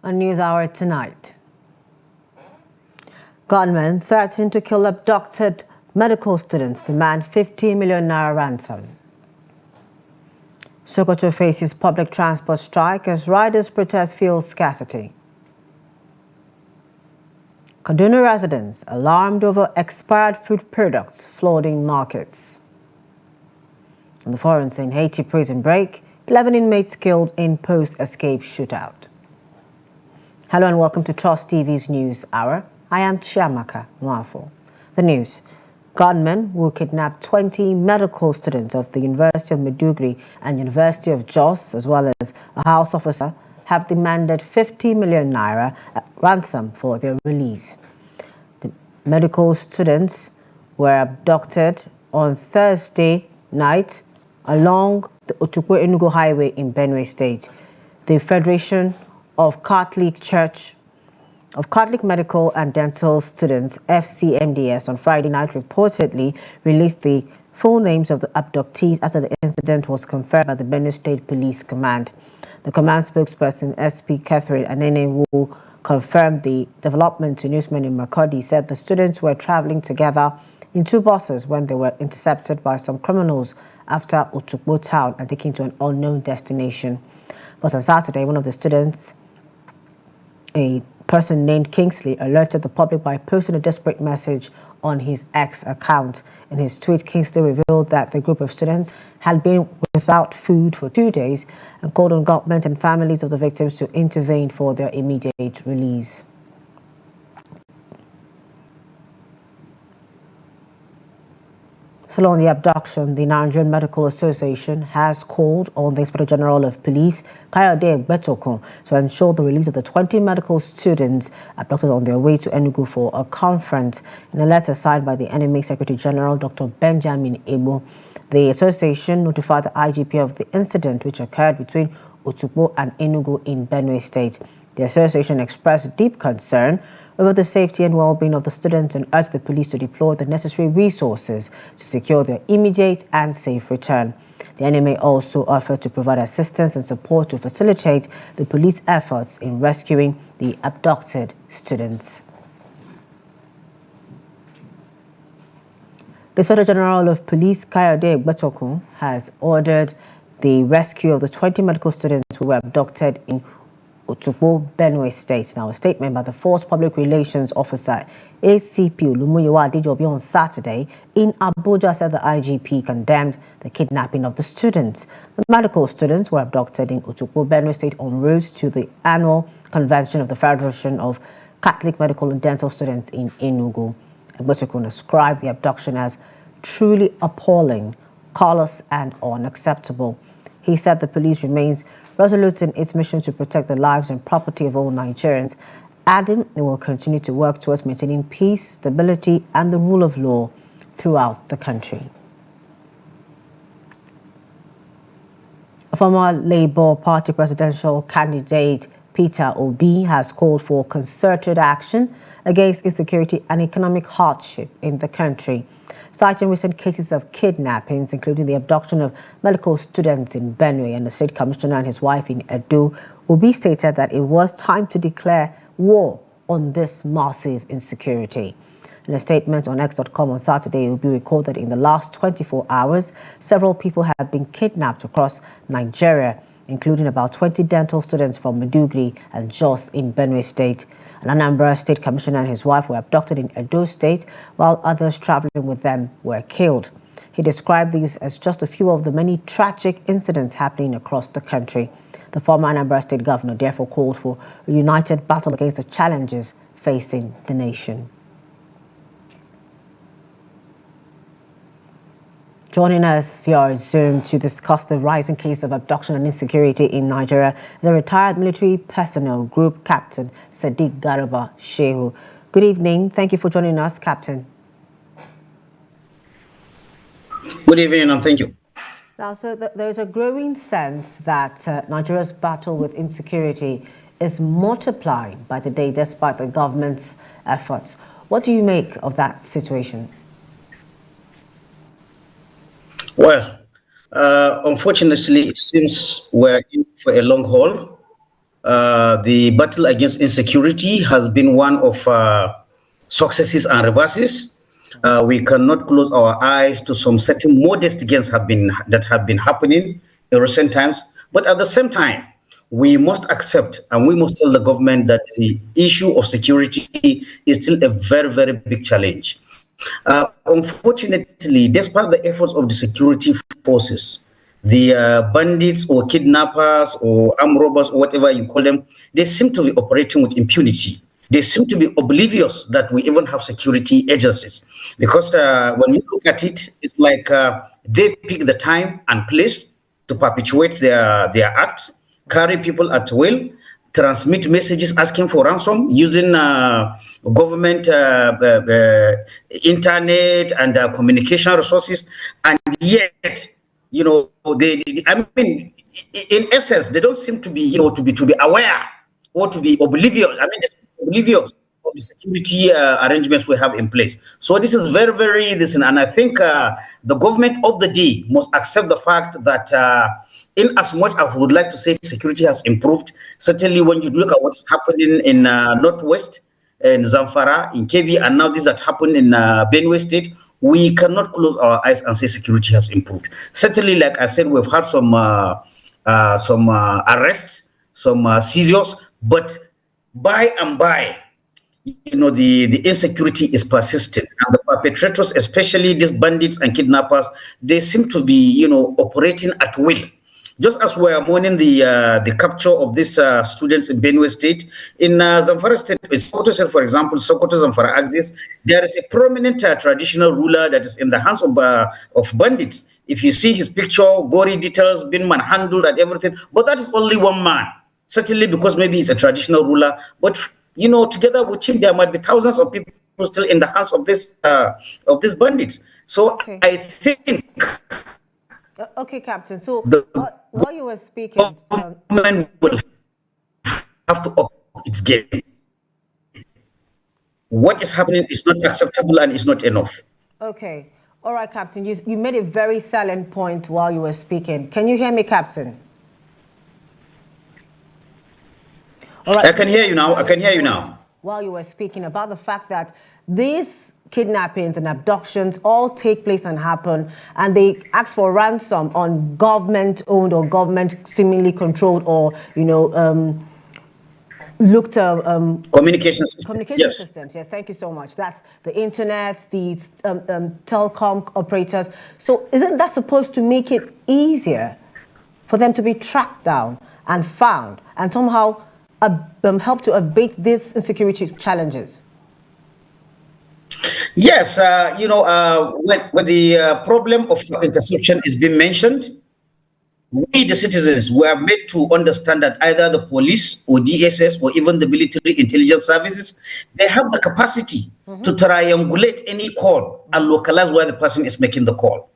On NewsHour tonight, gunmen threaten to kill abducted medical students, demand 50 million naira ransom. Sokoto faces public transport strike as riders protest fuel scarcity. Kaduna residents alarmed over expired food products flooding markets. On the foreign scene, Haiti prison break, 11 inmates killed in post-escape shootout. Hello and welcome to Trust TV's News Hour. I am Chiamaka Nwafo. The news. Gunmen will kidnap 20 medical students of the University of Maiduguri and University of Jos, as well as a house officer, have demanded 50 million naira ransom for their release. The medical students were abducted on Thursday night along the Otukpo-Enugu Highway in Benue State. The Federation of Catholic Medical and Dental Students, FCMDS, on Friday night reportedly released the full names of the abductees after the incident was confirmed by the Benue State Police Command. The command spokesperson, SP Catherine Anene, who confirmed the development to newsmen in Makurdi, said the students were traveling together in two buses when they were intercepted by some criminals after Otukpo town and taken to an unknown destination. But on Saturday, one of the students, a person named Kingsley, alerted the public by posting a desperate message on his X account. In his tweet, Kingsley revealed that the group of students had been without food for 2 days and called on government and families of the victims to intervene for their immediate release. So on the abduction, the Nigerian Medical Association has called on the Inspector General of Police, Kayode Egbetokun, to ensure the release of the 20 medical students abducted on their way to Enugu for a conference. In a letter signed by the NMA Secretary General, Dr. Benjamin Ebo, the association notified the IGP of the incident which occurred between Otukpo and Enugu in Benue State. The association expressed deep concern over the safety and well-being of the students and urged the police to deploy the necessary resources to secure their immediate and safe return. The NMA also offered to provide assistance and support to facilitate the police efforts in rescuing the abducted students. The Inspector General of Police, Kayode Egbetokun, has ordered the rescue of the 20 medical students who were abducted in Otukpo, Benue State. Now, a statement by the Force Public Relations Officer, ACP Olumuyiwa Adejobi, on Saturday in Abuja said the IGP condemned the kidnapping of the students. The medical students were abducted in Otukpo, Benue State en route to the annual convention of the Federation of Catholic Medical and Dental Students in Enugu. Egbetokun described the abduction as truly appalling, callous and unacceptable. He said the police remains resolute in its mission to protect the lives and property of all Nigerians, adding it will continue to work towards maintaining peace, stability and the rule of law throughout the country. A former Labour Party presidential candidate, Peter Obi, has called for concerted action against insecurity and economic hardship in the country. Citing recent cases of kidnappings, including the abduction of medical students in Benue and the state commissioner and his wife in Edo, Obi stated that it was time to declare war on this massive insecurity. In a statement on X.com on Saturday, Obi recorded that in the last 24 hours, several people have been kidnapped across Nigeria, including about 20 dental students from Maiduguri and Jos in Benue State. An Anambra State Commissioner and his wife were abducted in Edo State, while others traveling with them were killed. He described these as just a few of the many tragic incidents happening across the country. The former Anambra State Governor therefore called for a united battle against the challenges facing the nation. Joining us via Zoom to discuss the rising case of abduction and insecurity in Nigeria is a retired military personnel group captain, Sadiq Garba Shehu. Good evening. Thank you for joining us, Captain. Good evening and thank you. Now, so there's a growing sense that Nigeria's battle with insecurity is multiplying by the day despite the government's efforts. What do you make of that situation? Well, unfortunately, it seems we're in for a long haul. the battle against insecurity has been one of successes and reverses. We cannot close our eyes to some certain modest gains that have been happening in recent times. But at the same time, we must accept and we must tell the government that the issue of security is still a very, very big challenge. Unfortunately, despite the efforts of the security forces, the bandits or kidnappers or armed robbers or whatever you call them, they seem to be operating with impunity. They seem to be oblivious that we even have security agencies. Because when you look at it, it's like they pick the time and place to perpetuate their acts, carry people at will, transmit messages asking for ransom using government internet and communication resources, and yet, I mean, in essence, they don't seem to be, to be aware or to be oblivious. I mean, oblivious of the security arrangements we have in place. So this is very, very listen, and I think the government of the day must accept the fact that. In as much as I would like to say security has improved, certainly when you look at what's happening in Northwest, in Zamfara, in KV, and now this that happened in Benue State, we cannot close our eyes and say security has improved. Certainly, like I said, we've had some arrests, some seizures, but by and by, the insecurity is persistent, and the perpetrators, especially these bandits and kidnappers, they seem to be operating at will. Just as we are mourning the capture of these students in Benue State, in Zamfara State, in Sokoto State, for example, Sokoto Zamfara axis, there is a prominent traditional ruler that is in the hands of bandits. If you see his picture, gory details, being manhandled and everything, but that is only one man. Certainly because maybe he's a traditional ruler, but together with him, there might be thousands of people still in the hands of these bandits. So Okay. I think Okay, Captain. So the while you were speaking, government will have to up its game. What is happening is not acceptable and is not enough. okay. All right, Captain. You made a very salient point while you were speaking. Can you hear me, Captain? All right. I can hear you now. I can hear you now. While you were speaking about the fact that these kidnappings and abductions all take place and happen, and they ask for ransom on government-owned or government seemingly controlled or looked communication systems. Yes. systems. Yes, thank you so much. That's the internet, the telecom operators. So isn't that supposed to make it easier for them to be tracked down and found and somehow help to abate these insecurity challenges? Yes, when the problem of interception is being mentioned, we, the citizens, were made to understand that either the police or DSS or even the military intelligence services, they have the capacity to triangulate any call and localize where the person is making the call.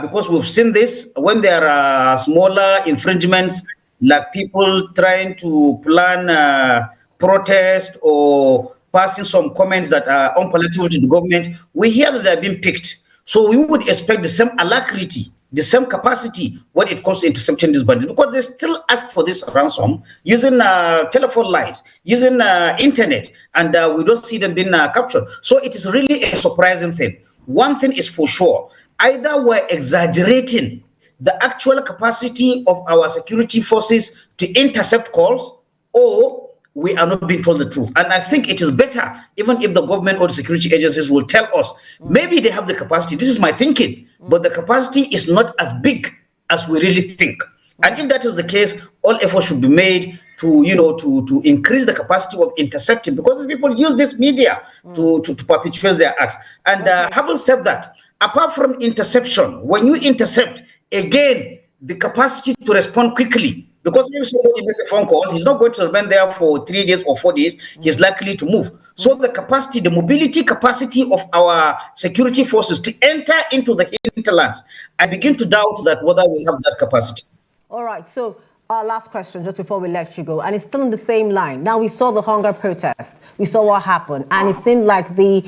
Because we've seen this when there are smaller infringements, like people trying to plan protest or passing some comments that are unpalatable to the government, we hear that they're being picked. So we would expect the same alacrity, the same capacity when it comes to intercepting these bandits, because they still ask for this ransom using telephone lines, using internet, and we don't see them being captured. So it is really a surprising thing. One thing is for sure, either we're exaggerating the actual capacity of our security forces to intercept calls, or we are not being told the truth. And I think it is better, even if the government or the security agencies will tell us, maybe they have the capacity. This is my thinking, but the capacity is not as big as we really think. And if that is the case, all efforts should be made to increase the capacity of intercepting, because these people use this media to perpetuate their acts. And having said that, apart from interception, when you intercept, again, the capacity to respond quickly, because if somebody makes a phone call, he's not going to remain there for 3 days or 4 days. He's likely to move. So the capacity, the mobility capacity of our security forces to enter into the hinterlands, I begin to doubt that whether we have that capacity. All right. So our last question, just before we let you go, and it's still in the same line. Now we saw the hunger protest. we saw what happened. And it seemed like the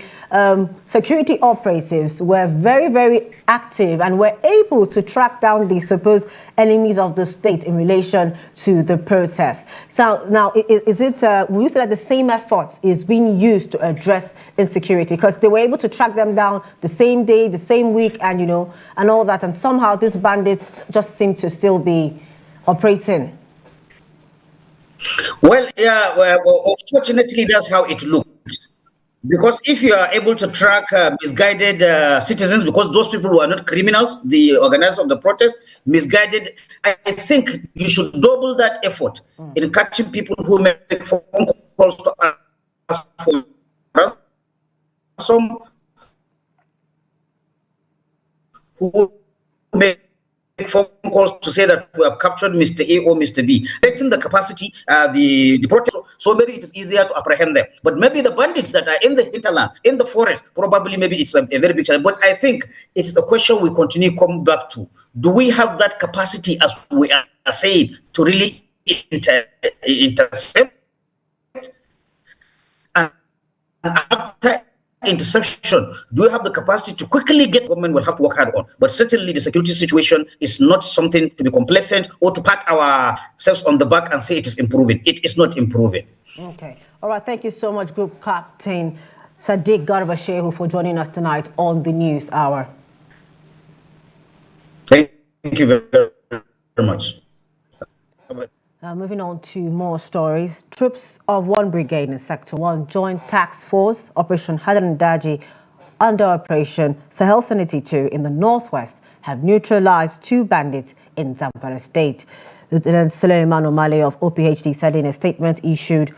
security operatives were very, very active and were able to track down the supposed enemies of the state in relation to the protest. So now, is it, will you say that the same effort is being used to address insecurity? Because they were able to track them down the same day, the same week, and, and all that. And somehow these bandits just seem to still be operating. Well, yeah, well, unfortunately, that's how it looks. Because if you are able to track misguided citizens, because those people who are not criminals, the organizers of the protest, misguided, I think you should double that effort in catching people who make phone calls to ask for ransom, who make phone calls to say that we have captured Mr. A or Mr. B. Letting the capacity, the protest, so maybe it is easier to apprehend them. But maybe the bandits that are in the hinterlands, in the forest, probably maybe it's a very big challenge. But I think it's a question we continue to come back to. Do we have that capacity, as we are saying, to really intercept? And after interception, do you have the capacity to quickly get? Government will have to work hard on, but certainly the security situation is not something to be complacent or to pat ourselves on the back and say it is improving. It is not improving. Okay, all right, thank you so much, Group Captain Sadiq Garba Shehu, for joining us tonight on the News Hour. Thank you very much. Moving on to more stories. Troops of one brigade in Sector 1 Joint Task Force Operation Hadarin Daji under Operation Sahel Sanity 2 in the northwest have neutralized 2 bandits in Zamfara State. Lieutenant Suleiman Omale of OPHD said in a statement issued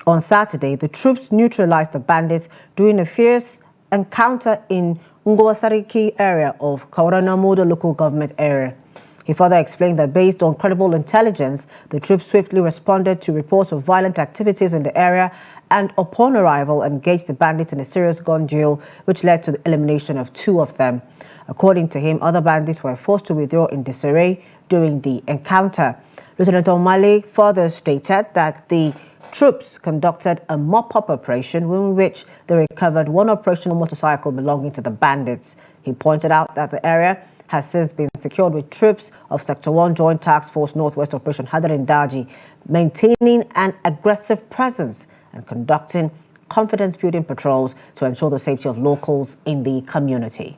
on Saturday, the troops neutralized the bandits during a fierce encounter in Ngwasariki area of Kauranamodo local government area. He further explained that based on credible intelligence, the troops swiftly responded to reports of violent activities in the area and upon arrival engaged the bandits in a serious gun duel, which led to the elimination of 2 of them. According to him, other bandits were forced to withdraw in disarray during the encounter. Lieutenant Omale further stated that the troops conducted a mop-up operation in which they recovered 1 operational motorcycle belonging to the bandits. He pointed out that the area has since been secured with troops of Sector 1 Joint Task Force Northwest Operation Hadarin Daji, maintaining an aggressive presence and conducting confidence-building patrols to ensure the safety of locals in the community.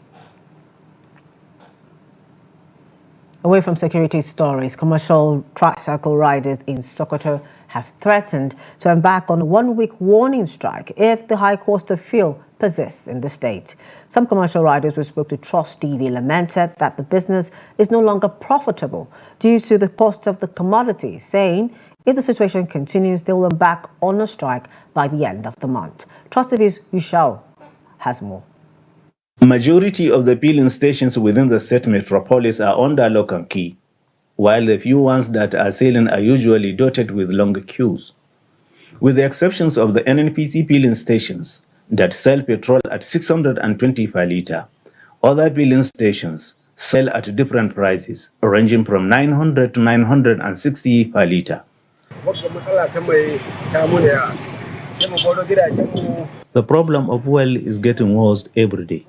Away from security stories, commercial tricycle riders in Sokoto have threatened to embark on a 1-week warning strike if the high cost of fuel persists in the state. Some commercial riders who spoke to Trust TV lamented that the business is no longer profitable due to the cost of the commodity, saying if the situation continues, they will embark on a strike by the end of the month. Trust TV's Yushao has more. Majority of the filling stations within the state metropolis are under lock and key, while the few ones that are selling are usually dotted with long queues. With the exceptions of the NNPC filling stations that sell petrol at 620 per litre, other filling stations sell at different prices, ranging from 900 to 960 per litre. The problem of fuel is getting worse every day.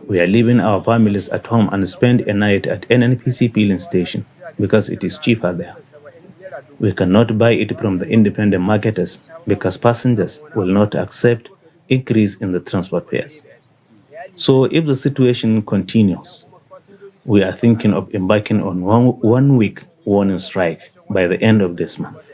We are leaving our families at home and spend a night at NNPC filling station because it is cheaper there. We cannot buy it from the independent marketers because passengers will not accept increase in the transport fares. So if the situation continues, we are thinking of embarking on one week warning strike by the end of this month.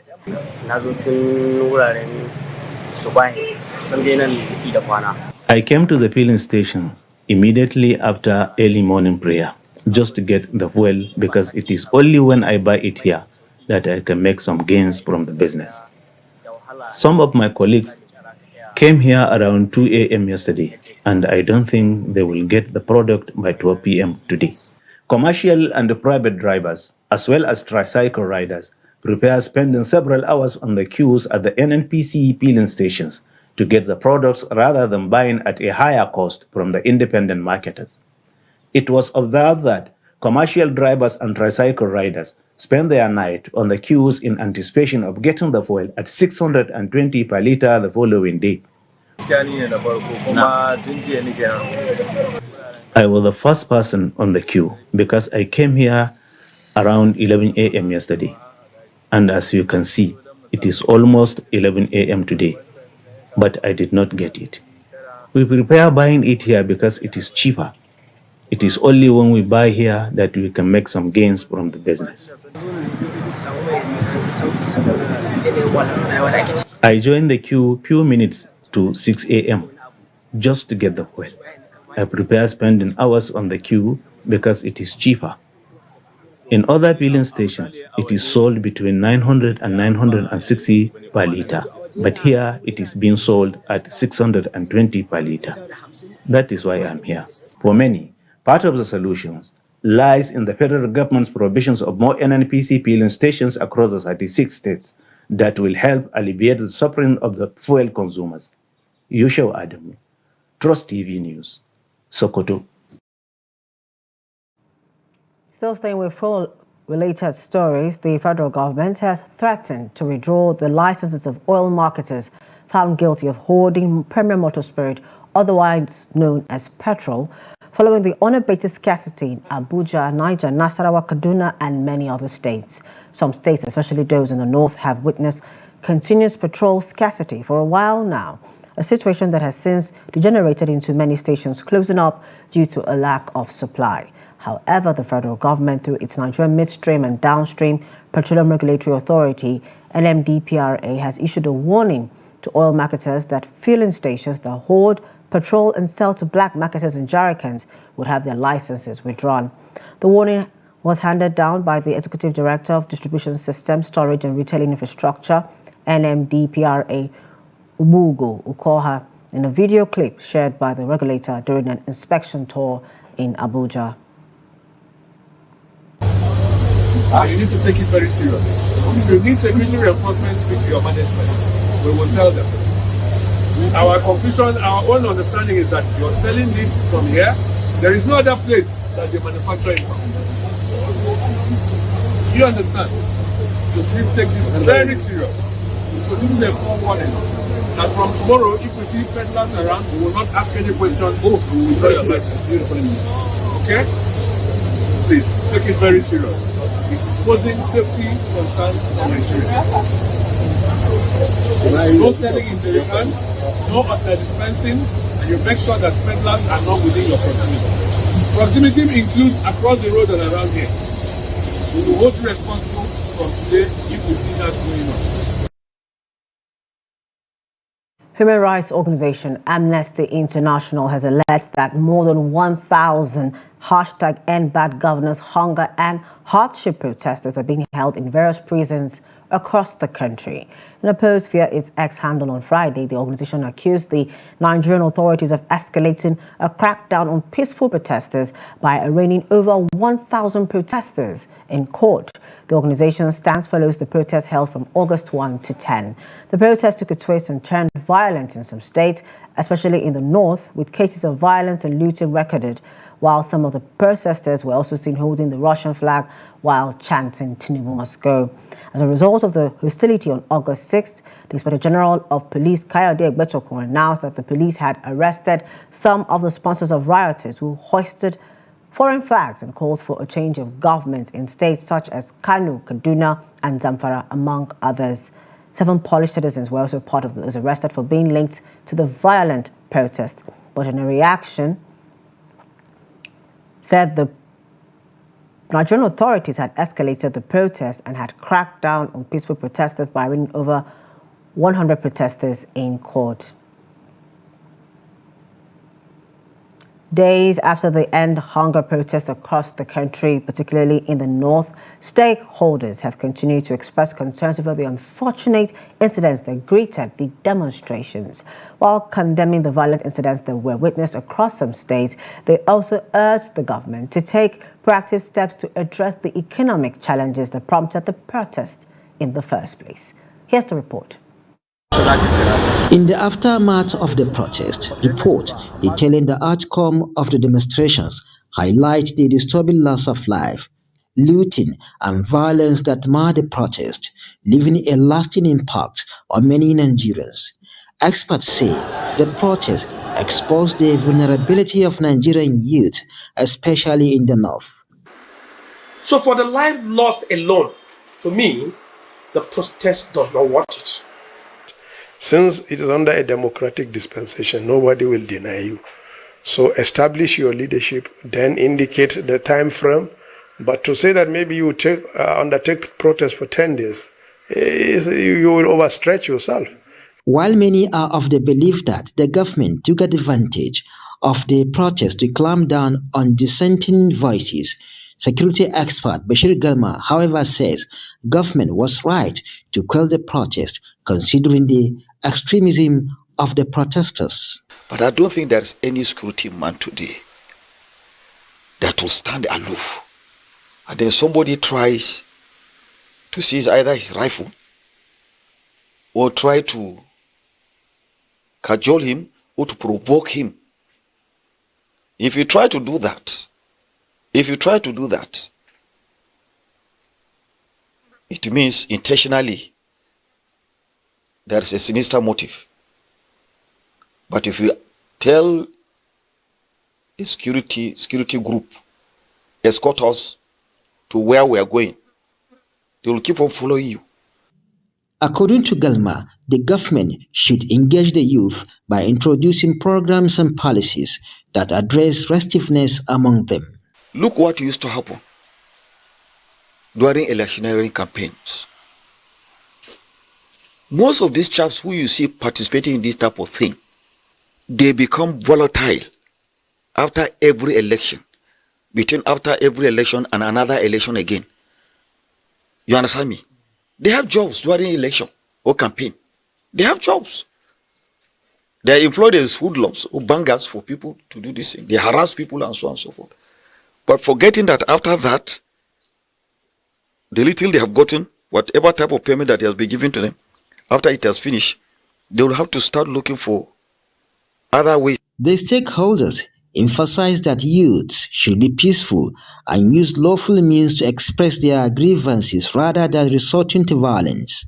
I came to the filling station immediately after early morning prayer just to get the fuel because it is only when I buy it here that I can make some gains from the business. Some of my colleagues came here around 2 a.m. yesterday, and I don't think they will get the product by 12 p.m. today. Commercial and private drivers, as well as tricycle riders, prepare spending several hours on the queues at the NNPC filling stations to get the products rather than buying at a higher cost from the independent marketers. It was observed that commercial drivers and tricycle riders spend their night on the queues in anticipation of getting the fuel at 620 per liter the following day. I was the first person on the queue because I came here around 11 a.m. yesterday. And as you can see, it is almost 11 a.m. today, but I did not get it. We prepare buying it here because it is cheaper. It is only when we buy here that we can make some gains from the business. I joined the queue few minutes to 6 a.m. just to get the fuel. I prepare spending hours on the queue because it is cheaper. In other filling stations, it is sold between 900 and 960 per liter, but here it is being sold at 620 per liter. That is why I'm here. For many, part of the solutions lies in the federal government's provisions of more NNPC filling stations across the 36 states that will help alleviate the suffering of the fuel consumers. Yusha Adamu, Trust TV News, Sokoto. Still staying with fuel-related stories, the federal government has threatened to withdraw the licenses of oil marketers found guilty of hoarding premium motor spirit, otherwise known as petrol, following the unabated scarcity in Abuja, Niger, Nasarawa, Kaduna, and many other states. Some states, especially those in the north, have witnessed continuous petrol scarcity for a while now, a situation that has since degenerated into many stations closing up due to a lack of supply. However, the federal government, through its Nigerian Midstream and Downstream Petroleum Regulatory Authority, NMDPRA, has issued a warning to oil marketers that filling stations that hoard petrol and sell to black marketers in jerrycans would have their licenses withdrawn. The warning was handed down by the Executive Director of Distribution Systems, Storage and Retailing Infrastructure, NMDPRA, Umugo Ukoha, in a video clip shared by the regulator during an inspection tour in Abuja. You need to take it very serious. If you need security reinforcement, speak to your management. We will tell them. Our conclusion, our own understanding is that you're selling this from here. There is no other place that they manufacture it from. You understand? So please take this very serious. So this is a forewarning. And from tomorrow, if we see peddlers around, we will not ask any question. Oh, we will know your license. Okay? Please take it very serious. It's posing safety concerns for Nigerians. No selling into your hands, no dispensing, and you make sure that peddlers are not within your proximity. Proximity includes across the road and around here. We will hold you responsible from today if we see that going on. Human rights organization Amnesty International has alleged that more than 1,000 #EndBadGovernance hunger and hardship protesters are being held in various prisons across the country. In a post via its X handle on Friday, the organization accused the Nigerian authorities of escalating a crackdown on peaceful protesters by arraigning over 1,000 protesters in court. The organization's stance follows the protest held from August 1 to 10. The protest took a twist and turned violent in some states, especially in the north, with cases of violence and looting recorded, while some of the protesters were also seen holding the Russian flag while chanting "Tinubu must go." As a result of the hostility on August 6th, the Inspector General of Police Kayode Egbetokun announced that the police had arrested some of the sponsors of rioters who hoisted foreign flags and called for a change of government in states such as Kano, Kaduna, and Zamfara, among others. 7 Polish citizens were also part of those arrested for being linked to the violent protest, but in a reaction, said the Nigerian authorities had escalated the protest and had cracked down on peaceful protesters by bringing over 100 protesters in court. Days after the end hunger protests across the country, particularly in the north, stakeholders have continued to express concerns over the unfortunate incidents that greeted the demonstrations. While condemning the violent incidents that were witnessed across some states, they also urged the government to take proactive steps to address the economic challenges that prompted the protest in the first place. Here's the report. In the aftermath of the protest, report detailing the outcome of the demonstrations highlight the disturbing loss of life, looting, and violence that marred the protest, leaving a lasting impact on many Nigerians. Experts say the protest exposed the vulnerability of Nigerian youth, especially in the north. So for the life lost alone, to me, the protest does not want it. Since it is under a democratic dispensation, nobody will deny you. So establish your leadership, then indicate the time frame. But to say that maybe you undertake protest for 10 days, you will overstretch yourself. While many are of the belief that the government took advantage of the protest to clamp down on dissenting voices, security expert Bashir Galma, however, says government was right to quell the protest considering the extremism of the protesters. But I don't think there's any security man today that will stand aloof. And then somebody tries to seize either his rifle or try to cajole him or to provoke him. If you try to do that, it means intentionally there is a sinister motive. But if you tell a security group, escort us to where we are going, they will keep on following you. According to Galma, the government should engage the youth by introducing programs and policies that address restiveness among them. Look what used to happen during electioneering campaigns. Most of these chaps who you see participating in this type of thing, they become volatile after every election, after every election and another election again. You understand me? They have jobs during election or campaign. They have jobs. They are employed as hoodlums or bangers for people to do this thing. They harass people and so on and so forth. But forgetting that after that, the little they have gotten, whatever type of payment that has been given to them, after it has finished, they will have to start looking for other ways. The stakeholders emphasize that youths should be peaceful and use lawful means to express their grievances rather than resorting to violence.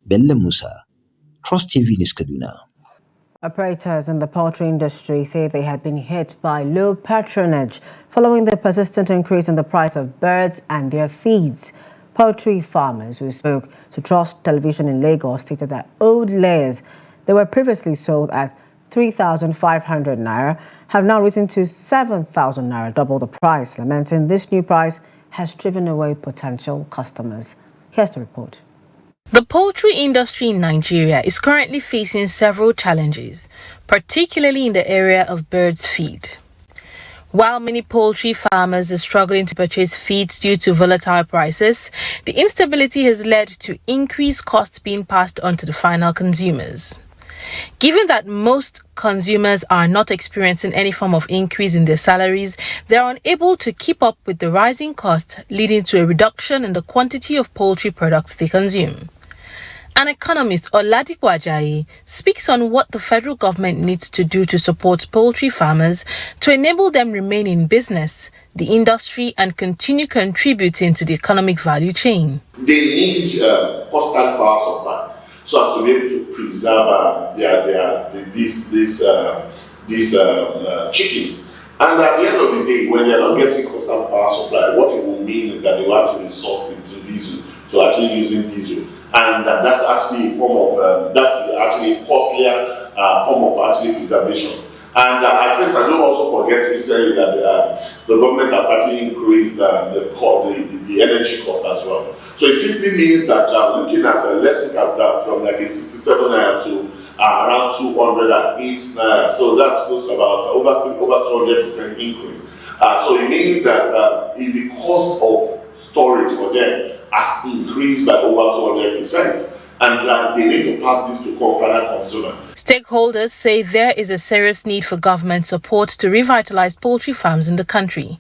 Bello Musa, Trust TV News, Kaduna. Operators in the poultry industry say they had been hit by low patronage following the persistent increase in the price of birds and their feeds. Poultry farmers who spoke to Trust Television in Lagos stated that old layers that were previously sold at 3,500 naira have now risen to 7,000 naira, double the price, lamenting this new price has driven away potential customers. Here's the report. The poultry industry in Nigeria is currently facing several challenges, particularly in the area of birds feed. While many poultry farmers are struggling to purchase feeds due to volatile prices, the instability has led to increased costs being passed on to the final consumers. Given that most consumers are not experiencing any form of increase in their salaries, they are unable to keep up with the rising cost, leading to a reduction in the quantity of poultry products they consume. An economist, Oladipo Ajayi, speaks on what the federal government needs to do to support poultry farmers to enable them remain in business, the industry, and continue contributing to the economic value chain. They need constant power supply so as to be able to preserve these chickens. And at the end of the day, when they're not getting constant power supply, what it will mean is that they will have to resort into diesel, to actually using diesel. And that's actually a form of, that's actually a costlier form of actually preservation. And I think I don't also forget recently that the government has actually increased the energy cost as well. So it simply means that looking at, let's look at that from like a 67 naira to around 208 naira. So that's close to about over 200% increase. So it means that the cost of storage for them has increased by over 200%. And they need to pass this to final consumer. Stakeholders say there is a serious need for government support to revitalize poultry farms in the country,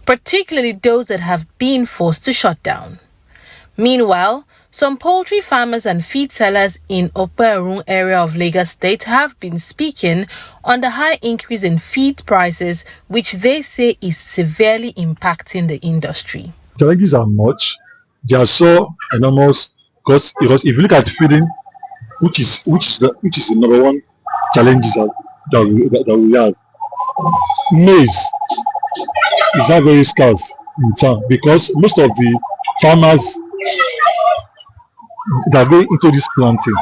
particularly those that have been forced to shut down. Meanwhile, some poultry farmers and feed sellers in Operun area of Lagos State have been speaking on the high increase in feed prices, which they say is severely impacting the industry. Challenges are much. They are so enormous because if you look at feeding, which is the number one challenges that we have. Maize is not very scarce in town because most of the farmers that are going into this planting,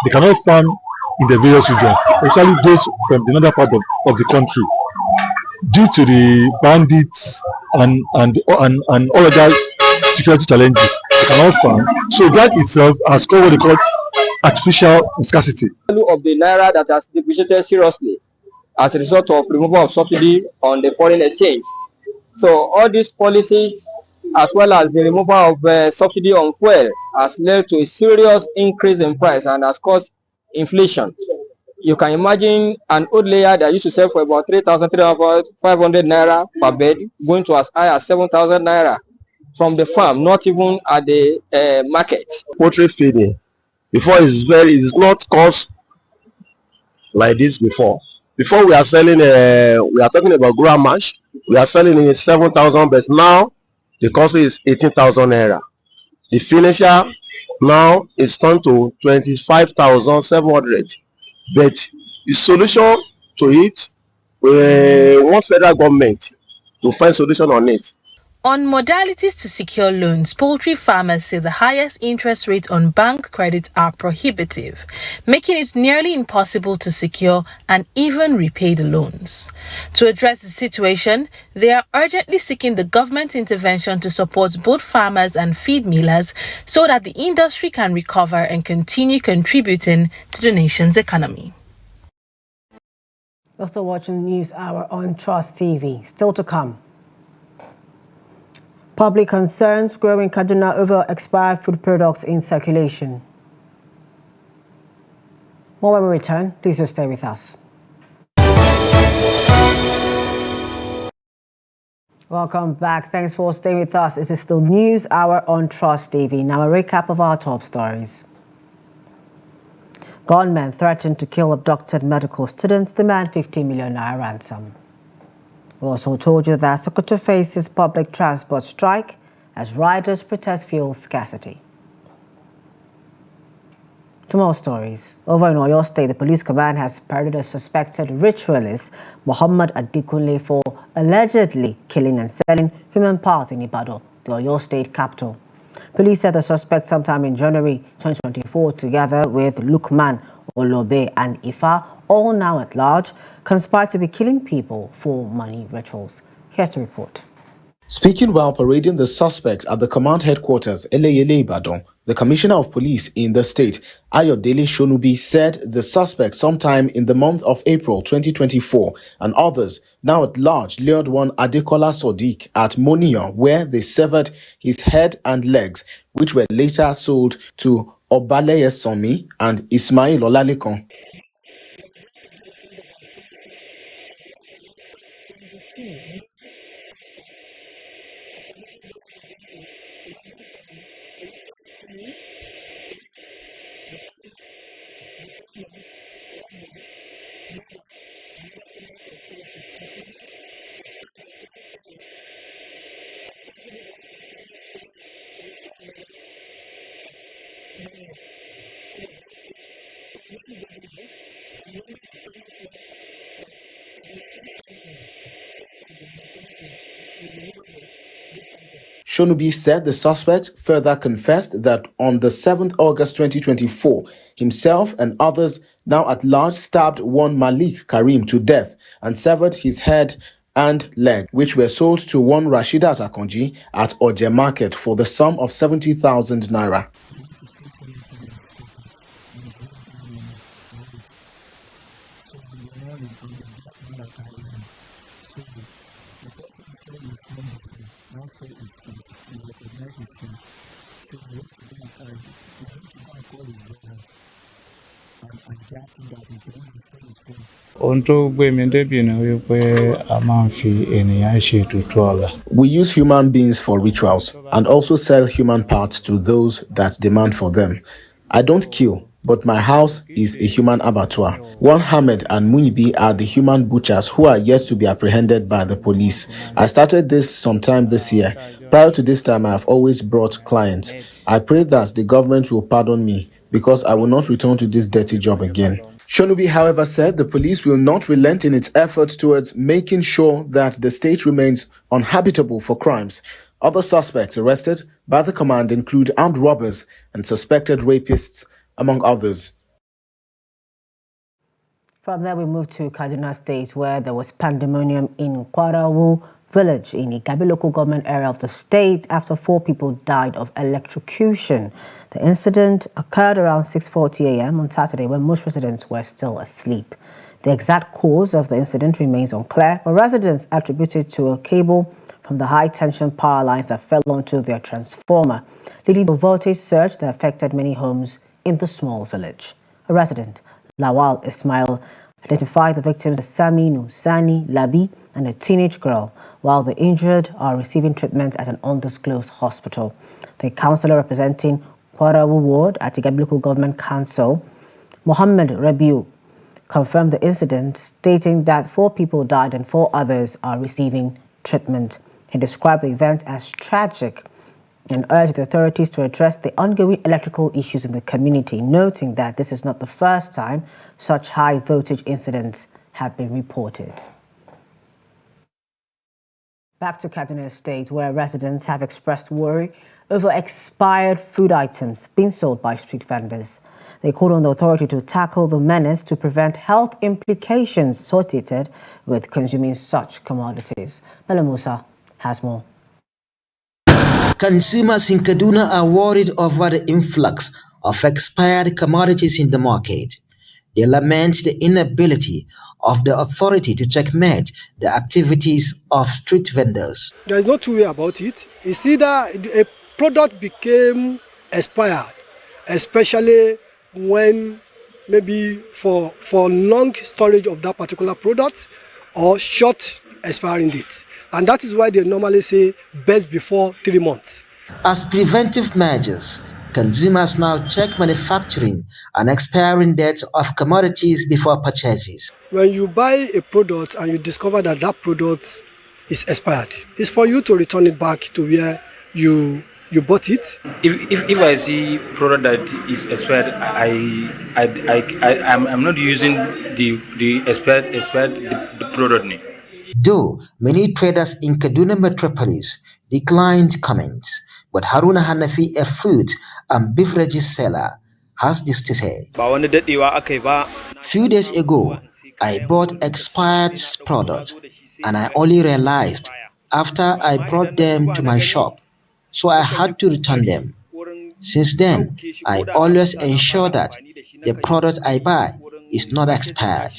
they cannot farm in the various regions, especially those from the northern part of the country, due to the bandits and all other security challenges. They cannot farm. So that itself has caused what they call artificial scarcity. The value of the naira that has depreciated seriously as a result of removal of subsidy on the foreign exchange. So all these policies, as well as the removal of subsidy on fuel, has led to a serious increase in price and has caused inflation. You can imagine an old layer that used to sell for about 3,500 naira per bed going to as high as 7,000 naira from the farm, not even at the market. Poultry feeding, before it's not cost like this before. Before we are selling, we are talking about gram mash. We are selling in 7,000, but now the cost is 18,000 naira. The finisher now is turned to 25,700. But the solution to it, we want federal government to find solution on it. On modalities to secure loans, poultry farmers say the highest interest rates on bank credit are prohibitive, making it nearly impossible to secure and even repay the loans. To address the situation, they are urgently seeking the government intervention to support both farmers and feed millers so that the industry can recover and continue contributing to the nation's economy. Also watching News Hour on Trust TV. Still to come. Public concerns growing Kaduna over expired food products in circulation. More when we return. Please just stay with us. Welcome back. Thanks for staying with us. It is still News Hour on Trust TV. Now a recap of our top stories. Gunmen threaten to kill abducted medical students, demand 50 million naira ransom. We also told you that Sokoto faces public transport strike as riders protest fuel scarcity. To more stories. Over in Oyo State, the police command has paraded a suspected ritualist, Muhammad Adikunle, for allegedly killing and selling human parts in Ibadan, the Oyo State capital. Police said the suspect sometime in January 2024, together with Lukman Olobe and Ifa, all now at large, conspired to be killing people for money rituals. Here's the report. Speaking while parading the suspects at the command headquarters, Eleyele Ibadan, the Commissioner of Police in the state, Ayodele Shonubi, said the suspect sometime in the month of April 2024 and others now at large lured one Adekola Sodiq at Moniya, where they severed his head and legs, which were later sold to Obaleye Somi and Ismail Olalekan. Shonubi said the suspect further confessed that on the 7th August 2024, himself and others now at large stabbed one Malik Karim to death and severed his head and leg, which were sold to one Rashidat Akonji at Oje Market for the sum of 70,000 naira. We use human beings for rituals and also sell human parts to those that demand for them. I don't kill, but my house is a human abattoir. One Hamed and Muibi are the human butchers who are yet to be apprehended by the police. I started this sometime this year. Prior to this time, I have always brought clients. I pray that the government will pardon me because I will not return to this dirty job again. Shonubi, however, said the police will not relent in its efforts towards making sure that the state remains uninhabitable for crimes. Other suspects arrested by the command include armed robbers and suspected rapists, among others. From there, we move to Kaduna State, where there was pandemonium in Kwarawu village in Igabi local government area of the state after 4 people died of electrocution. The incident occurred around 6:40 a.m. on Saturday when most residents were still asleep. The exact cause of the incident remains unclear, but residents attributed to a cable from the high-tension power lines that fell onto their transformer, leading to a voltage surge that affected many homes in the small village. A resident, Lawal Ismail, identified the victims as Saminu, Sani, Labi, and a teenage girl, while the injured are receiving treatment at an undisclosed hospital. The councillor representing Kwarawu Ward at Igabi Local Government Council, Mohammed Rabiu, confirmed the incident, stating that 4 people died and 4 others are receiving treatment. He described the event as tragic and urged the authorities to address the ongoing electrical issues in the community, noting that this is not the first time such high voltage incidents have been reported. Back to Kaduna State, where residents have expressed worry over expired food items being sold by street vendors. They called on the authority to tackle the menace to prevent health implications associated with consuming such commodities. Bella Musa has more. Consumers in Kaduna are worried over the influx of expired commodities in the market. They lament the inability of the authority to checkmate the activities of street vendors. There is no two way about it. It's either a product became expired, especially when maybe for long storage of that particular product or short expiring date. And that is why they normally say best before 3 months. As preventive measures, consumers now check manufacturing and expiring dates of commodities before purchases. When you buy a product and you discover that that product is expired, it's for you to return it back to where you bought it. If I see product that is expired, I'm not using the expired the product name. Though many traders in Kaduna Metropolis declined comments, but Haruna Hanafi, a food and beverages seller, has this to say. Few days ago, I bought expired products and I only realized after I brought them to my shop, so I had to return them. Since then, I always ensure that the product I buy is not expired.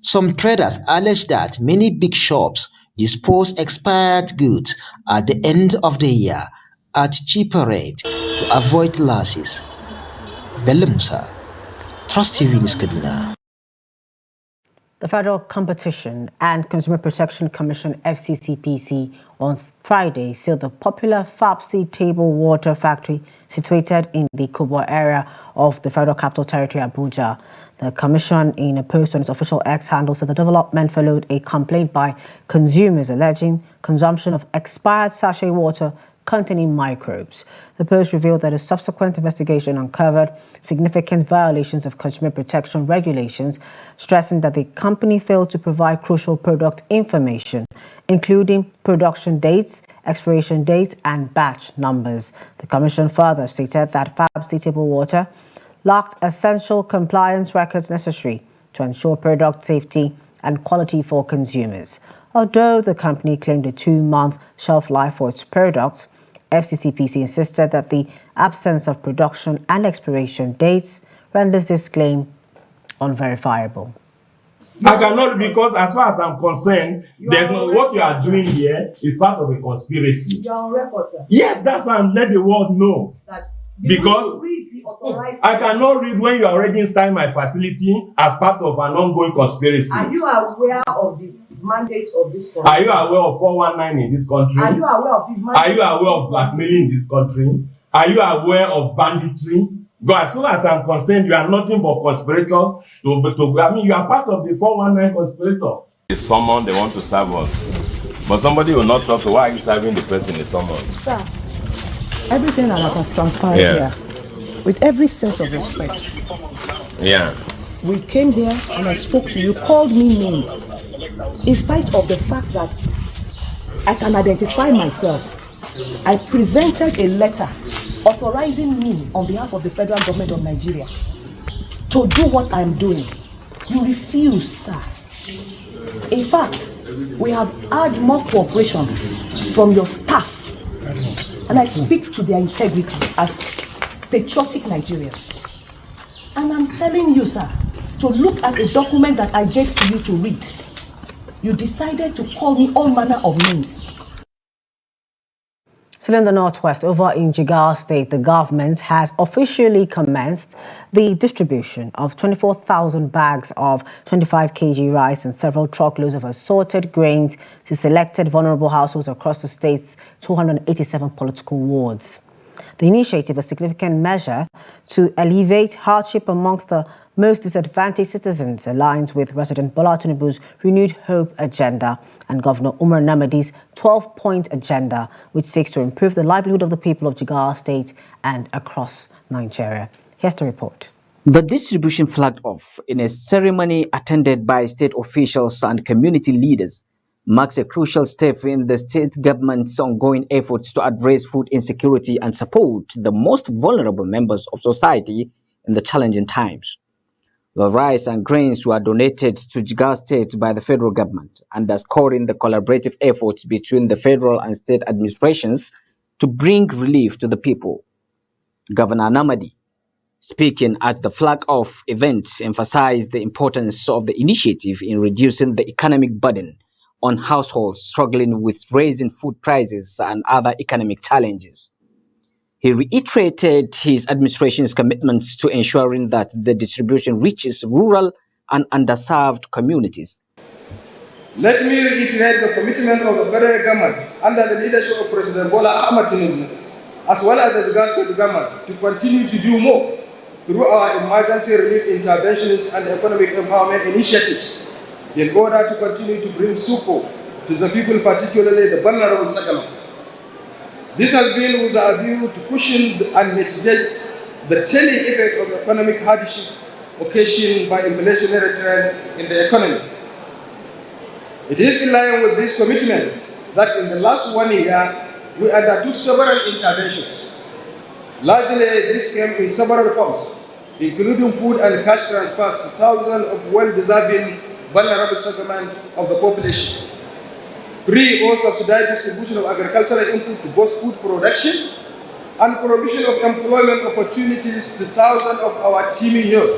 Some traders allege that many big shops dispose expired goods at the end of the year at cheaper rate to avoid losses. Bella Musa, Trust TV News Kaduna. The Federal Competition and Consumer Protection Commission FCCPC on Friday sealed the popular FAPSI table water factory situated in the Kubwa area of the Federal Capital Territory, Abuja. The Commission, in a post on its official X handle, said the development followed a complaint by consumers alleging consumption of expired sachet water containing microbes. The post revealed that a subsequent investigation uncovered significant violations of consumer protection regulations, stressing that the company failed to provide crucial product information, including production dates, expiration dates, and batch numbers. The Commission further stated that FAPSI table water lacked essential compliance records necessary to ensure product safety and quality for consumers. Although the company claimed a 2-month shelf life for its products, FCCPC insisted that the absence of production and expiration dates renders this claim unverifiable. I cannot, because as far as I'm concerned, what you are doing here is part of a conspiracy. You are on record, sir. Yes, that's why I'm letting the world know. Because I cannot read when you are already inside my facility as part of an ongoing conspiracy. Are you aware of mandate of this country? Are you aware of 419 in this country? Are you aware of this mandate? Are you aware of blackmailing in this country? Are you aware of banditry? But as soon as I'm concerned, you are nothing but conspirators. I mean, you are part of the 419 conspirator. It's someone they want to serve us. But somebody will not talk to why are you serving the person in someone? Sir, everything that has transpired here, with every sense of respect. Yeah. We came here and I spoke to you, called me names, in spite of the fact that I can identify myself. I presented a letter authorizing me on behalf of the federal government of Nigeria to do what I'm doing. You refused, sir. In fact, we have had more cooperation from your staff, and I speak to their integrity as patriotic Nigerians. And I'm telling you, sir, to look at a document that I gave to you to read. You decided to call me all manner of names. Still in the northwest, over in Jigawa State, the government has officially commenced the distribution of 24,000 bags of 25 kg rice and several truckloads of assorted grains to selected vulnerable households across the state's 287 political wards. The initiative is a significant measure to alleviate hardship amongst the most disadvantaged citizens, aligns with President Bola Tinubu's renewed hope agenda and Governor Umar Namadi's 12-point agenda, which seeks to improve the livelihood of the people of Jigawa State and across Nigeria. Here's the report. The distribution flagged off in a ceremony attended by state officials and community leaders marks a crucial step in the state government's ongoing efforts to address food insecurity and support the most vulnerable members of society in the challenging times. The rice and grains were donated to Jigawa State by the federal government, underscoring the collaborative efforts between the federal and state administrations to bring relief to the people. Governor Namadi, speaking at the flag-off event, emphasized the importance of the initiative in reducing the economic burden on households struggling with raising food prices and other economic challenges. He reiterated his administration's commitments to ensuring that the distribution reaches rural and underserved communities. Let me reiterate the commitment of the federal government under the leadership of President Bola Ahmed Tinubu, as well as the Jigawa State government, to continue to do more through our emergency relief interventions and economic empowerment initiatives in order to continue to bring support to the people, particularly the vulnerable segment. This has been with a view to cushion and mitigate the telling effect of economic hardship occasioned by inflationary trend in the economy. It is in line with this commitment that in the last 1 year, we undertook several interventions. Largely, this came in several forms, including food and cash transfers to thousands of well-deserving vulnerable segments of the population. Free or subsidized distribution of agricultural input to boost food production, and provision of employment opportunities to thousands of our teeming youth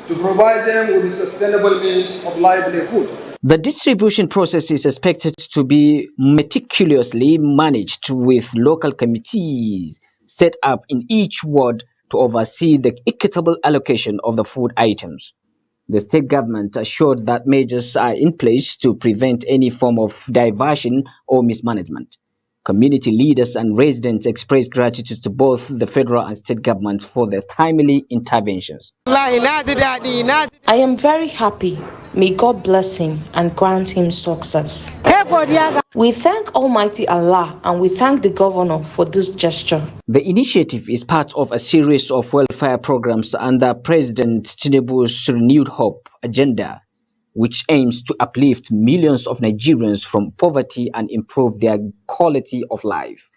to provide them with a sustainable means of livelihood. The distribution process is expected to be meticulously managed with local committees set up in each ward to oversee the equitable allocation of the food items. The state government assured that measures are in place to prevent any form of diversion or mismanagement. Community leaders and residents expressed gratitude to both the federal and state governments for their timely interventions. I am very happy. May God bless him and grant him success. We thank Almighty Allah and we thank the governor for this gesture. The initiative is part of a series of welfare programs under President Tinubu's renewed hope agenda, which aims to uplift millions of Nigerians from poverty and improve their quality of life.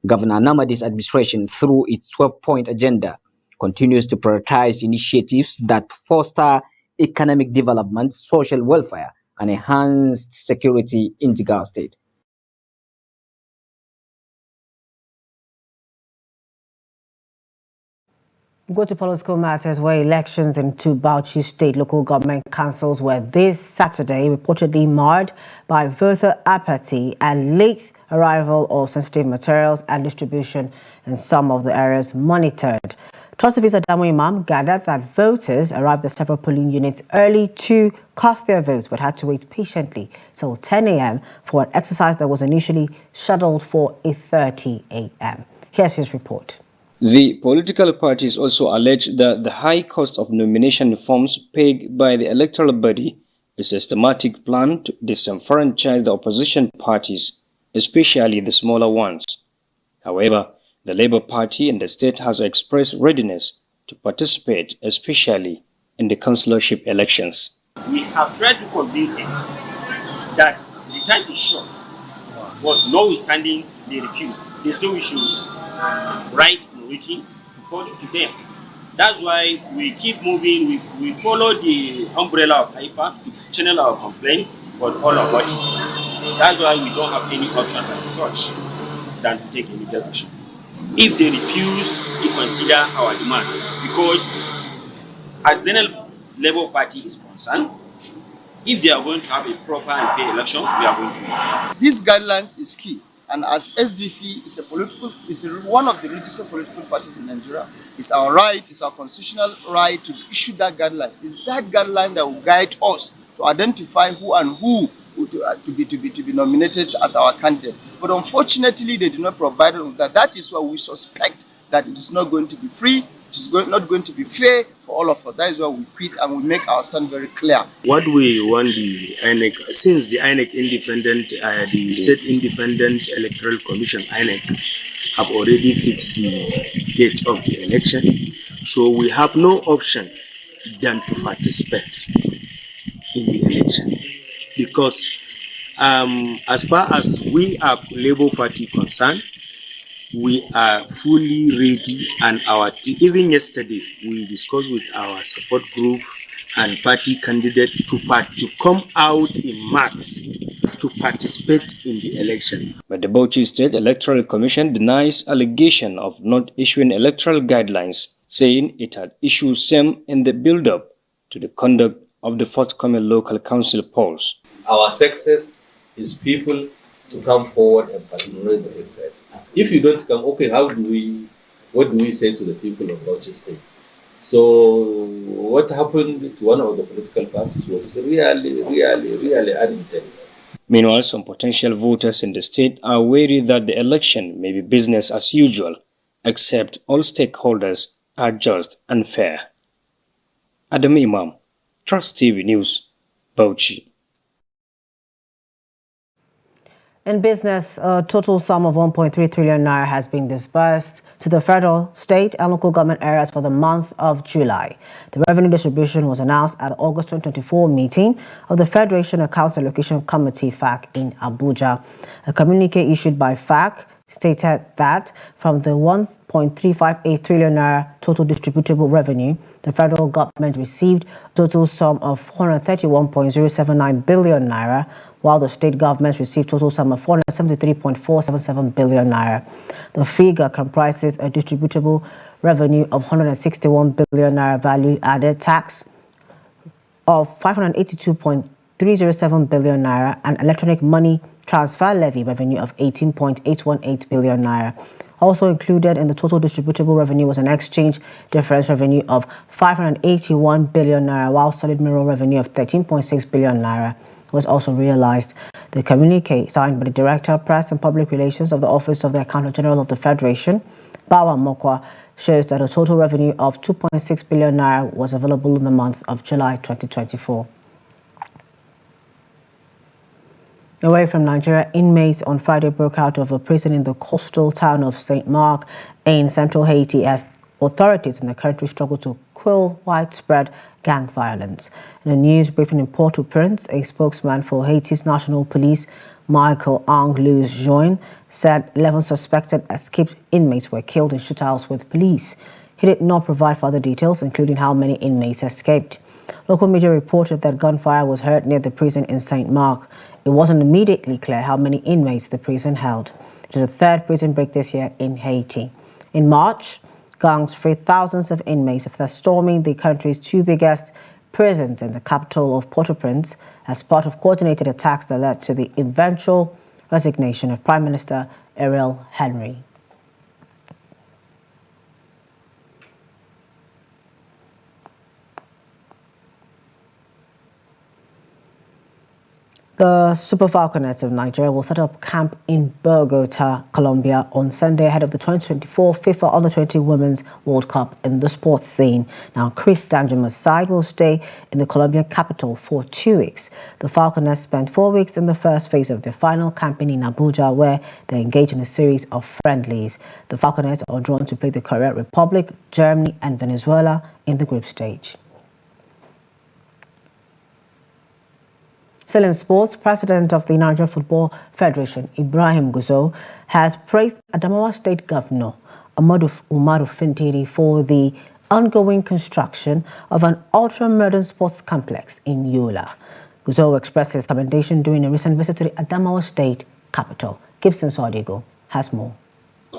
Governor Namadi's administration, through its 12-point agenda, continues to prioritize initiatives that foster economic development, social welfare, and enhanced security in Jigawa State. Go to political matters, where elections in two Bauchi state local government councils were this Saturday reportedly marred by voter apathy and late arrival of sensitive materials and distribution in some of the areas monitored. Trust Officer Adamu Imam gathered that voters arrived at several polling units early to cast their votes but had to wait patiently till 10 a.m. for an exercise that was initially scheduled for 8:30 a.m. Here's his report. The political parties also allege that the high cost of nomination forms paid by the electoral body is a systematic plan to disenfranchise the opposition parties, especially the smaller ones. However, the Labour Party in the state has expressed readiness to participate, especially in the councillorship elections. We have tried to convince them that the time is short, but notwithstanding they refuse. They say we should write in waiting to call it to them. That's why we keep moving. We follow the umbrella of IFAC to channel our complaint, but all of it. That's why we don't have any option as such than to take legal action if they refuse to consider our demand. Because as Zenel Labour Party is concerned, if they are going to have a proper and fair election, we are going to. These guidelines is key, and as SDP is one of the registered political parties in Nigeria, it's our right, it's our constitutional right to issue that guidelines. It's that guideline that will guide us to identify who and who to be nominated as our candidate. But unfortunately, they do not provide us with that. That is why we suspect that it is not going to be free, it is not going to be fair for all of us. That is why we quit and we make our stand very clear. What we want the INEC, since the INEC independent, the State Independent Electoral Commission, INEC, have already fixed the date of the election, so we have no option than to participate in the election. Because as far as we are Labour Party concerned, we are fully ready, and even yesterday we discussed with our support group and party candidate to come out in mass to participate in the election. But the Bauchi State Electoral Commission denies allegation of not issuing electoral guidelines, saying it had issued some in the build-up to the conduct of the forthcoming local council polls. Our success is people to come forward and participate in the exercise. If you don't come, okay, what do we say to the people of Bauchi State? So what happened to one of the political parties was really unintended. Meanwhile, some potential voters in the state are wary that the election may be business as usual, except all stakeholders are just and fair. Adam Imam, Trust TV News, Bauchi. In business, a total sum of 1.3 trillion naira has been disbursed to the federal, state and local government areas for the month of July. The revenue distribution was announced at the August 2024 meeting of the Federation Accounts Allocation Committee, FAC, in Abuja. A communique issued by FAC stated that from the 1.358 trillion naira total distributable revenue, the federal government received a total sum of 431.079 billion naira, while the state governments received total sum of 473.477 billion naira. The figure comprises a distributable revenue of 161 billion naira value added tax of 582.307 billion naira and electronic money transfer levy revenue of 18.818 billion naira. Also included in the total distributable revenue was an exchange difference revenue of 581 billion naira, while solid mineral revenue of 13.6 billion naira was also realized. The communique, signed by the Director of Press and Public Relations of the Office of the Accountant General of the Federation, Bawa Mokwa, shows that a total revenue of 2.6 billion naira was available in the month of July 2024. Away from Nigeria, inmates on Friday broke out of a prison in the coastal town of St. Mark in central Haiti as authorities in the country struggle to quell widespread gang violence. In a news briefing in Port-au-Prince, a spokesman for Haiti's National Police, Michael Ang-Luz-Join, said 11 suspected escaped inmates were killed in shootouts with police. He did not provide further details, including how many inmates escaped. Local media reported that gunfire was heard near the prison in St. Mark. It wasn't immediately clear how many inmates the prison held. It is the third prison break this year in Haiti. In March, gangs freed thousands of inmates after storming the country's two biggest prisons in the capital of Port-au-Prince as part of coordinated attacks that led to the eventual resignation of Prime Minister Ariel Henry. The Super Falconets of Nigeria will set up camp in Bogota, Colombia on Sunday ahead of the 2024 FIFA Under-20 Women's World Cup in the sports scene. Now, Chris Danjuma's side will stay in the Colombian capital for 2 weeks. The Falconets spent 4 weeks in the first phase of their final campaign in Abuja, where they engaged in a series of friendlies. The Falconets are drawn to play the Korean Republic, Germany and Venezuela in the group stage. Still in sports, President of the Nigeria Football Federation, Ibrahim Gusau, has praised Adamawa State Governor Umaru Fintiri for the ongoing construction of an ultra-modern sports complex in Yola. Gusau expressed his commendation during a recent visit to the Adamawa State capital. Gibson Sodigo has more.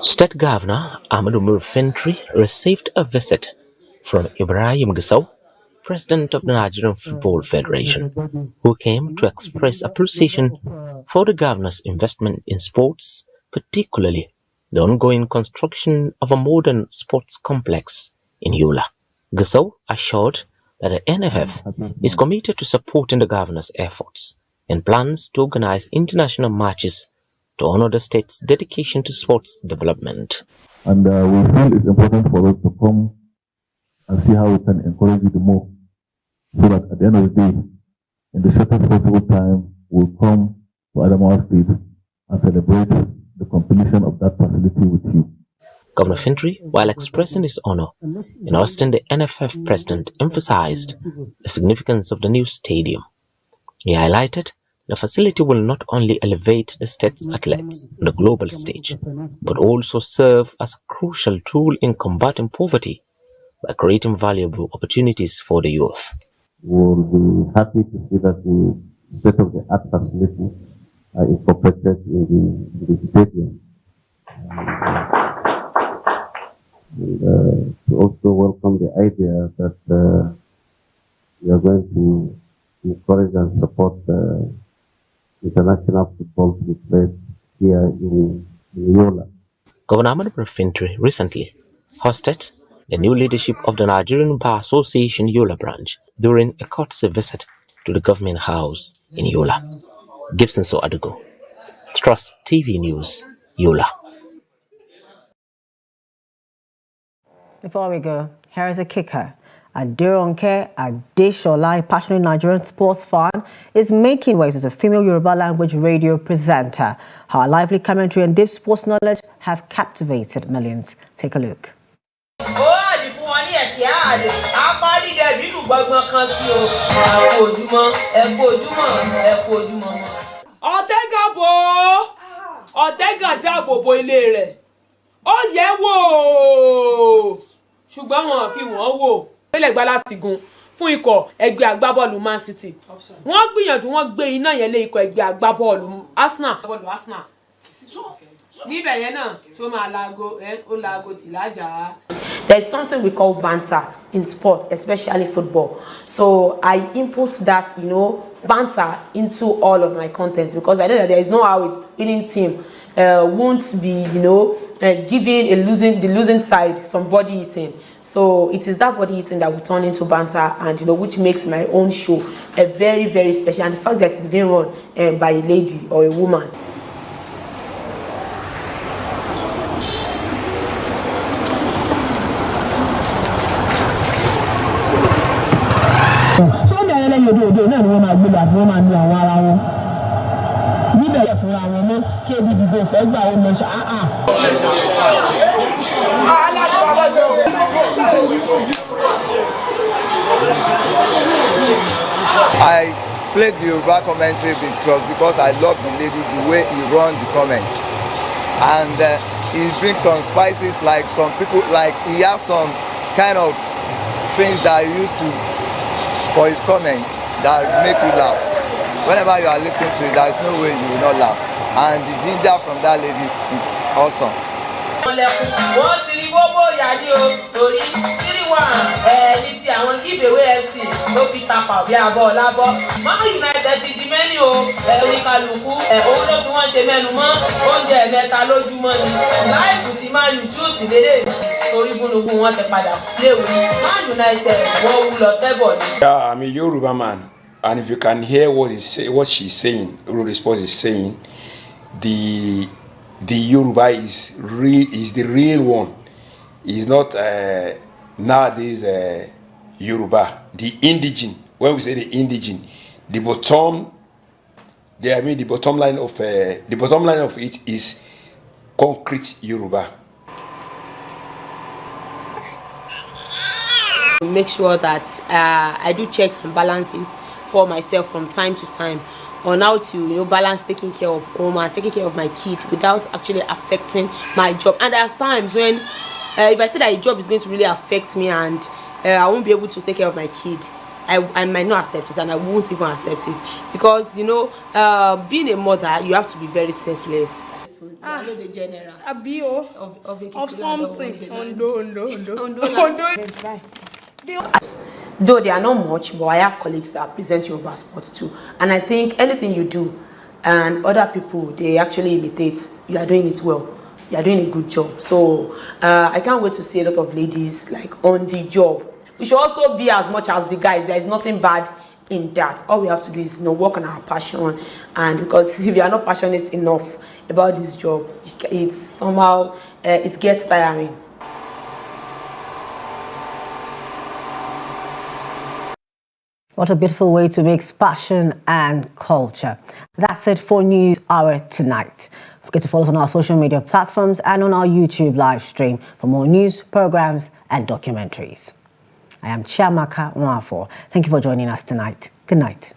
State Governor Umaru Fintiri received a visit from Ibrahim Gusau, President of the Nigerian Football Federation, who came to express appreciation for the governor's investment in sports, particularly the ongoing construction of a modern sports complex in Yola. Gusau assured that the NFF is committed to supporting the governor's efforts and plans to organize international matches to honor the state's dedication to sports development. And we feel it's important for us to come and see how we can encourage you to move, so that at the end of the day, in the shortest possible time, we'll come to Adamawa State and celebrate the completion of that facility with you. Governor Fintiri, while expressing his honor in hosting the NFF president, emphasized the significance of the new stadium. He highlighted the facility will not only elevate the state's athletes on the global stage, but also serve as a crucial tool in combating poverty by creating valuable opportunities for the youth. We'll be happy to see that the state-of-the-art facility are incorporated in the stadium. And to also welcome the idea that we are going to encourage and support international football to be played here in Yola. Governor Umaru Fintiri recently hosted the new leadership of the Nigerian Bar Association Yola branch during a courtesy visit to the government house in Yola. Gibson Soadigo, Trust TV News, Yola. Before we go, here is a kicker. Adironke Adeshola, a passionate Nigerian sports fan, is making waves as a female Yoruba language radio presenter. Her lively commentary and deep sports knowledge have captivated millions. Take a look. Ṣùgbọ́n wọn fi wọ́n wò pélẹ̀gbá láti gun fún ikọ̀ ẹgbẹ́ agbábọ́ọ̀lù Man City. Wọ́n gbìyànjú wọ́n gbé iná yẹn lé ikọ̀ ẹgbẹ́ agbábọ́ọ̀lù Arsenal. Níbẹ̀ yẹn náà tí ó máa laago ó laago tì lájà. There's something we call banter in sport, especially football. So I input that, banter into all of my content because I know that there is no how a winning team won't be, giving the losing side some body eating. So it is that body eating that will turn into banter, and which makes my own show a very, very special. And the fact that it's being run by a lady or a woman. I played the Yoruba commentary because I love the lady, the way he runs the comments, and he brings some spices, like some people, like he has some kind of things that he used to for his comments that make you laugh. Whenever you are listening to it, there is no way you will not laugh, and the ginger from that lady, it's awesome. Yeah, I'm a Yoruba man. And if you can hear what she's saying, Response is saying, the Yoruba is the real one. It's not nowadays Yoruba. The indigene. When we say the indigene, the bottom line of it is concrete Yoruba. Make sure that I do checks and balances for myself from time to time on how to balance taking care of home and taking care of my kid without actually affecting my job. And there are times when if I say that a job is going to really affect me and I won't be able to take care of my kid, I might not accept it, and I won't even accept it, because being a mother, you have to be very selfless. I know the general of something. Though they are not much, but I have colleagues that present your passport too, and I think anything you do and other people, they actually imitate, you are doing it well, you are doing a good job. So I can't wait to see a lot of ladies like on the job. We should also be as much as the guys. There is nothing bad in that. All we have to do is work on our passion, and because if you are not passionate enough about this job, it's somehow it gets tiring. What a beautiful way to mix passion and culture. That's it for News Hour tonight. Don't forget to follow us on our social media platforms and on our YouTube live stream for more news, programs, and documentaries. I am Chiamaka Nwafo. Thank you for joining us tonight. Good night.